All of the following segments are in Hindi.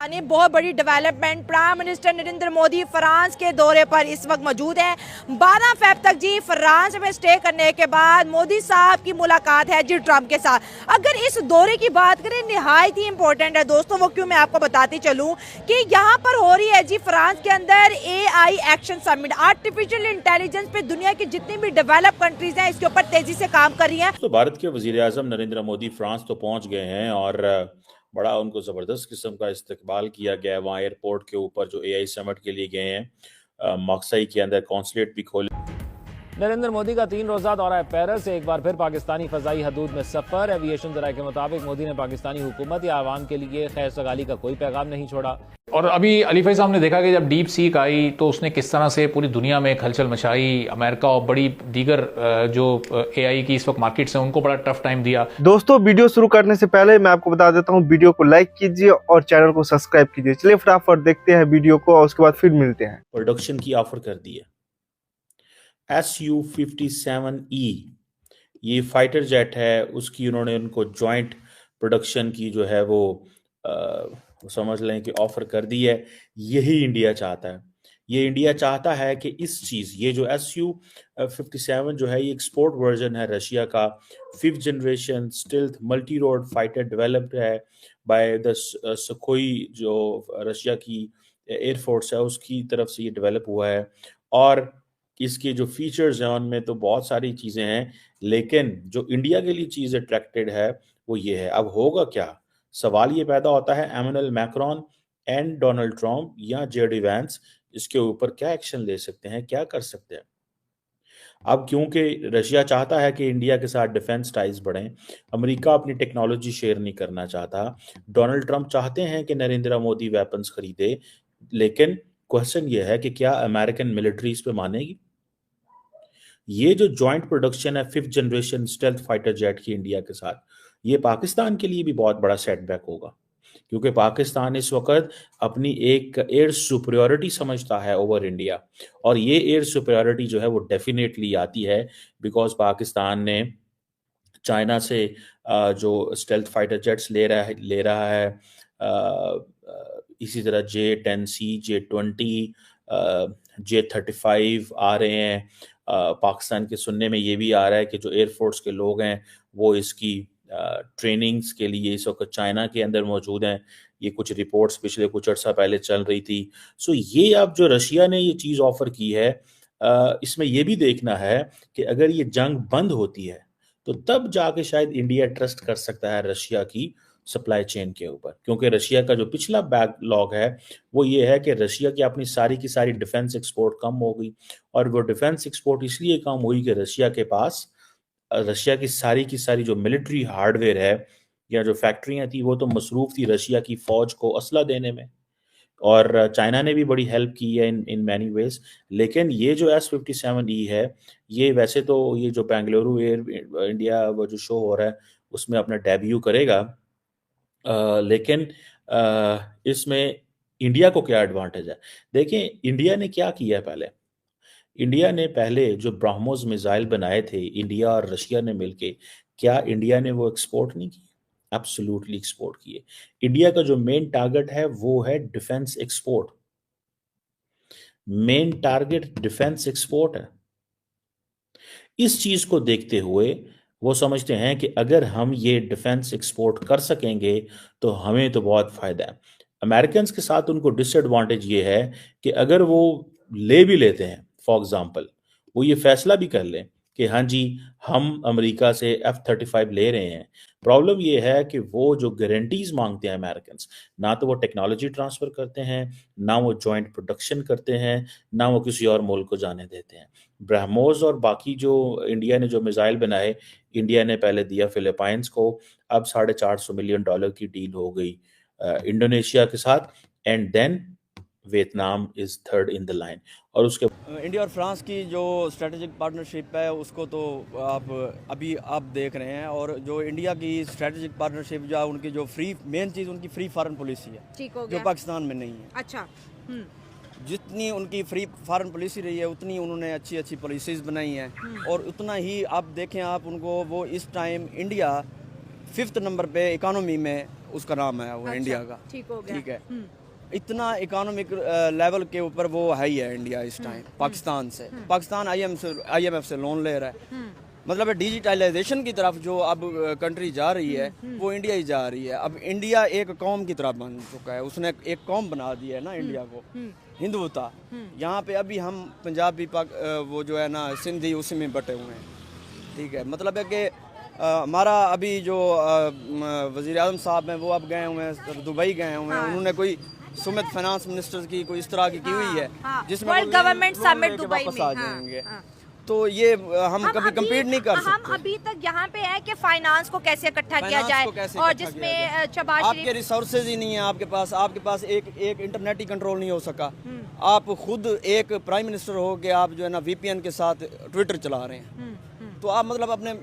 बहुत बड़ी development. Prime minister Narendra Modi France के दौरे पर इस वक्त मौजूद है। 12 फ़रवरी तक जी फ्रांस में स्टे करने के बाद मोदी साहब की मुलाकात है जी ट्रंप के साथ। अगर इस दौरे की बात करें निहायत ही इंपॉर्टेंट है दोस्तों, वो क्यों मैं आपको बताती चलूं कि यहाँ पर हो रही है जी फ्रांस के अंदर AI action summit. Artificial intelligence पे दुनिया की जितनी भी डेवलप कंट्रीज हैं इसके ऊपर तेजी से काम कर रही हैं। तो भारत के वजीर आजम नरेंद्र मोदी फ्रांस तो पहुंच गए हैं और बड़ा उनको ज़बरदस्त किस्म का इस्तकबाल किया गया है। वहाँ एयरपोर्ट के ऊपर जो AI समिट के लिए गए हैं, मक्सई के अंदर कॉन्सुलेट भी खोले। नरेंद्र मोदी का 3 रोज़ा दौरा है पेरिस। एक बार फिर पाकिस्तानी फ़ज़ाई हदूद में सफ़र। एविएशन ज़राए के मुताबिक मोदी ने पाकिस्तानी हुकूमत या आवाम के लिए खैर सगाली का कोई पैगाम नहीं छोड़ा। और अभी अली भाई साहब ने देखा कि जब डीप सीक आई तो उसने किस तरह से पूरी दुनिया में खलचल मचाई। अमेरिका और बड़ी दीगर जो AI की इस वक्त मार्केट्स हैं उनको बड़ा टफ टाइम दिया। दोस्तों वीडियो शुरू करने से पहले मैं आपको बता देता हूँ, वीडियो को लाइक कीजिए और चैनल को सब्सक्राइब कीजिए। चलिए फटाफट देखते हैं वीडियो को और उसके बाद फिर मिलते हैं। प्रोडक्शन की ऑफर कर दी है। Su-57E ये फाइटर जेट है, उसकी उन्होंने उनको जॉइंट प्रोडक्शन की जो है वो समझ लें कि ऑफर कर दी है। यही इंडिया चाहता है। ये इंडिया चाहता है कि इस चीज़ ये जो Su-57 जो है ये एक्सपोर्ट वर्जन है रशिया का। 5th generation stealth multi road fighter developed है बाय द सुखोई, जो रशिया की एयरफोर्स है उसकी तरफ से ये डेवलप हुआ है। और इसके जो फीचर्स हैं उनमें तो बहुत सारी चीज़ें हैं, लेकिन जो इंडिया के लिए चीज़ अट्रैक्टेड है वो ये है। अब होगा क्या, सवाल ये पैदा होता है Emmanuel Macron and Donald Trump या JD वैंस इसके ऊपर क्या एक्शन ले सकते हैं, क्या कर सकते हैं। अब क्योंकि रशिया चाहता है कि इंडिया के साथ डिफेंस टाइज बढ़ें, अमेरिका अपनी टेक्नोलॉजी शेयर नहीं करना चाहता, डोनाल्ड ट्रंप चाहते हैं कि नरेंद्र मोदी वेपन्स खरीदे, लेकिन क्वेश्चन ये है कि क्या अमेरिकन मिलिट्री इस पे मानेगी। ये जो जॉइंट प्रोडक्शन है 5th generation stealth fighter jet की इंडिया के साथ, ये पाकिस्तान के लिए भी बहुत बड़ा सेटबैक होगा, क्योंकि पाकिस्तान इस वक्त अपनी एक एयर सुपरियोरिटी समझता है ओवर इंडिया। और ये एयर सुपरियोरिटी जो है वो डेफिनेटली आती है बिकॉज पाकिस्तान ने चाइना से जो स्टेल्थ फाइटर जेट्स ले रहा है, इसी तरह J-10C, J-20, J-35 आ रहे हैं। पाकिस्तान के सुनने में ये भी आ रहा है कि जो एयरफोर्स के लोग हैं वो इसकी ट्रेनिंग्स के लिए इस वक्त चाइना के अंदर मौजूद हैं। ये कुछ रिपोर्ट्स पिछले कुछ अर्सा पहले चल रही थी। सो ये अब जो रशिया ने ये चीज़ ऑफर की है, इसमें ये भी देखना है कि अगर ये जंग बंद होती है तो तब जाके शायद इंडिया ट्रस्ट कर सकता है रशिया की सप्लाई चेन के ऊपर, क्योंकि रशिया का जो पिछला बैकलॉग है वो ये है कि रशिया की अपनी सारी की सारी डिफेंस एक्सपोर्ट कम हो गई। और वो डिफेंस एक्सपोर्ट इसलिए कम हुई कि रशिया के पास रशिया की सारी जो मिलिट्री हार्डवेयर है या जो फैक्ट्रियां थी वो तो मसरूफ थी रशिया की फौज को असला देने में। और चाइना ने भी बड़ी हेल्प की है इन मैनी वेज। लेकिन ये जो S-57E है, ये वैसे तो ये जो बेंगलुरु एयर इंडिया वो जो शो हो रहा है उसमें अपना डेब्यू करेगा, लेकिन इसमें इंडिया को क्या एडवांटेज है। देखें इंडिया ने क्या किया है। पहले इंडिया ने जो ब्रह्मोस मिसाइल बनाए थे इंडिया और रशिया ने मिलके, क्या इंडिया ने वो एक्सपोर्ट नहीं किए? एब्सोल्युटली एक्सपोर्ट किए। इंडिया का जो मेन टारगेट है वो है defence export. Main target defence export है। इस चीज को देखते हुए वो समझते हैं कि अगर हम ये डिफेंस एक्सपोर्ट कर सकेंगे तो हमें तो बहुत फायदा है। अमेरिकन के साथ उनको डिसएडवांटेज ये है कि अगर वो ले भी लेते हैं, फॉर एग्जांपल वो ये फैसला भी कर लें कि हाँ जी हम अमेरिका से F-35 ले रहे हैं, प्रॉब्लम ये है कि वो जो गारंटीज मांगते हैं अमेरिकन, ना तो वो टेक्नोलॉजी ट्रांसफर करते हैं, ना वो जॉइंट प्रोडक्शन करते हैं, ना वो किसी और मुल्क को जाने देते हैं। ब्रह्मोस और बाकी जो इंडिया ने जो मिसाइल बनाए, इंडिया ने पहले दिया फिलीपाइंस को, अब $450 मिलियन की डील हो गई इंडोनेशिया के साथ, and then Vietnam is third in the line. और उसके इंडिया और फ्रांस की जो स्ट्रेटेजिक पार्टनरशिप है उसको तो आप देख रहे हैं। और जो इंडिया की स्ट्रेटेजिक पार्टनरशिप जो उनकी जो मेन चीज़ उनकी फ्री फॉरेन पॉलिसी है, ठीक हो जो गया। पाकिस्तान में नहीं है। अच्छा। जितनी उनकी फ्री फॉरेन पॉलिसी रही है उतनी उन्होंने अच्छी अच्छी पॉलिसीज बनाई हैं। और उतना ही आप देखें, आप उनको वो इस टाइम इंडिया 5th नंबर पे इकोनॉमी में उसका नाम है वो अच्छा, इंडिया का। ठीक हो गया। ठीक है, इतना इकोनॉमिक लेवल के ऊपर वो है ही है इंडिया इस टाइम पाकिस्तान से। पाकिस्तान IMF से लोन ले रहा है। मतलब डिजिटलाइजेशन की तरफ जो अब कंट्री जा रही है वो इंडिया ही जा रही है। अब इंडिया एक कौम की तरह बन चुका है, उसने एक कौम बना दिया है ना इंडिया को, हिंदुता। यहाँ पे अभी हम पंजाबी वो जो है ना सिंधी उसी में बटे हुए हैं। ठीक है, मतलब है कि हमारा अभी जो वज़ीर आज़म साहब हैं वो अब गए हुए हैं, दुबई गए हुए हैं। उन्होंने कोई सुमित फाइनेंस मिनिस्टर की कोई इस तरह की हुई है जिसमें वर्ल्ड गवर्नमेंट समिट दुबई वापस में आ जाएंगे। तो ये हम कभी कम्पीट नहीं कर सकते। हम अभी तक यहाँ पे है कि फाइनेंस को कैसे इकट्ठा किया जाए, और जिसमें शहबाज आपके शरीफ रिसोर्सेज ही नहीं है आपके पास एक इंटरनेट ही कंट्रोल नहीं हो सका। आप खुद एक प्राइम मिनिस्टर हो के आप जो है ना VPN के साथ ट्विटर चला रहे हैं। तो आप मतलब अपने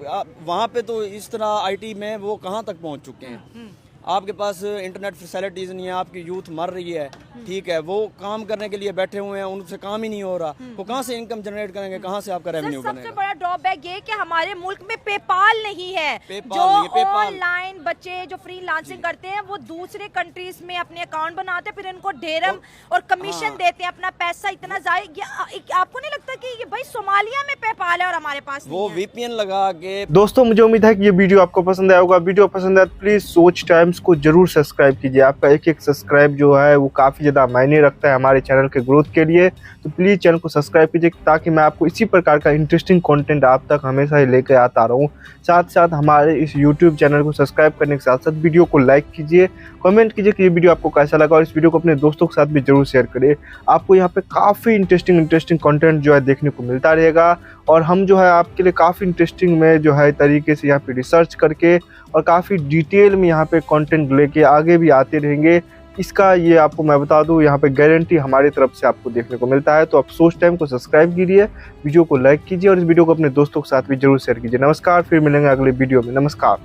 वहाँ पे तो इस तरह IT में वो कहाँ तक पहुँच चुके हैं। आपके पास इंटरनेट फैसिलिटीज़ नहीं है, आपकी यूथ मर रही है। ठीक है, वो काम करने के लिए बैठे हुए हैं, उनसे काम ही नहीं हो रहा। वो कहाँ से इनकम जनरेट करेंगे, कहाँ से आपका रेवेन्यू सबसे बनेगा। बड़ा ड्रॉबैक ये कि हमारे मुल्क में पेपाल नहीं है। जो ऑनलाइन बच्चे जो फ्रीलांसिंग करते हैं वो दूसरे कंट्रीज में अपने अकाउंट बनाते हैं, फिर इनको ढेरम और कमीशन देते हैं, अपना पैसा इतना आपको नहीं लगता कि ये भाई सोमालिया में पेपाल है और हमारे पास वो VPN लगा के। दोस्तों मुझे उम्मीद है कि ये वीडियो आपको पसंद आया होगा। वीडियो पसंद आया तो प्लीज सोच टाइम्स को जरूर सब्सक्राइब कीजिए। आपका एक सब्सक्राइब जो है वो काफी ज्यादा मायने रखता है हमारे चैनल के ग्रोथ के लिए। तो प्लीज चैनल को सब्सक्राइब कीजिए ताकि मैं आपको इसी प्रकार का इंटरेस्टिंग कंटेंट आप तक हमेशा ही लेकर आता रहूं। साथ साथ हमारे इस यूट्यूब चैनल को सब्सक्राइब करने के साथ साथ वीडियो को लाइक कीजिए, कमेंट कीजिए कि ये वीडियो आपको कैसा लगा, और इस वीडियो को अपने दोस्तों के साथ भी जरूर शेयर करिए। आपको यहाँ पे काफी इंटरेस्टिंग कंटेंट जो है देखने को मिलता रहेगा, और हम जो है आपके लिए काफ़ी इंटरेस्टिंग में जो है तरीके से यहाँ पे रिसर्च करके और काफ़ी डिटेल में यहाँ पे कंटेंट लेके आगे भी आते रहेंगे। इसका ये आपको मैं बता दूँ, यहाँ पे गारंटी हमारी तरफ से आपको देखने को मिलता है। तो आप सोच टाइम को सब्सक्राइब कीजिए, वीडियो को लाइक कीजिए और इस वीडियो को अपने दोस्तों के साथ भी जरूर शेयर कीजिए। नमस्कार, फिर मिलेंगे अगले वीडियो में। नमस्कार।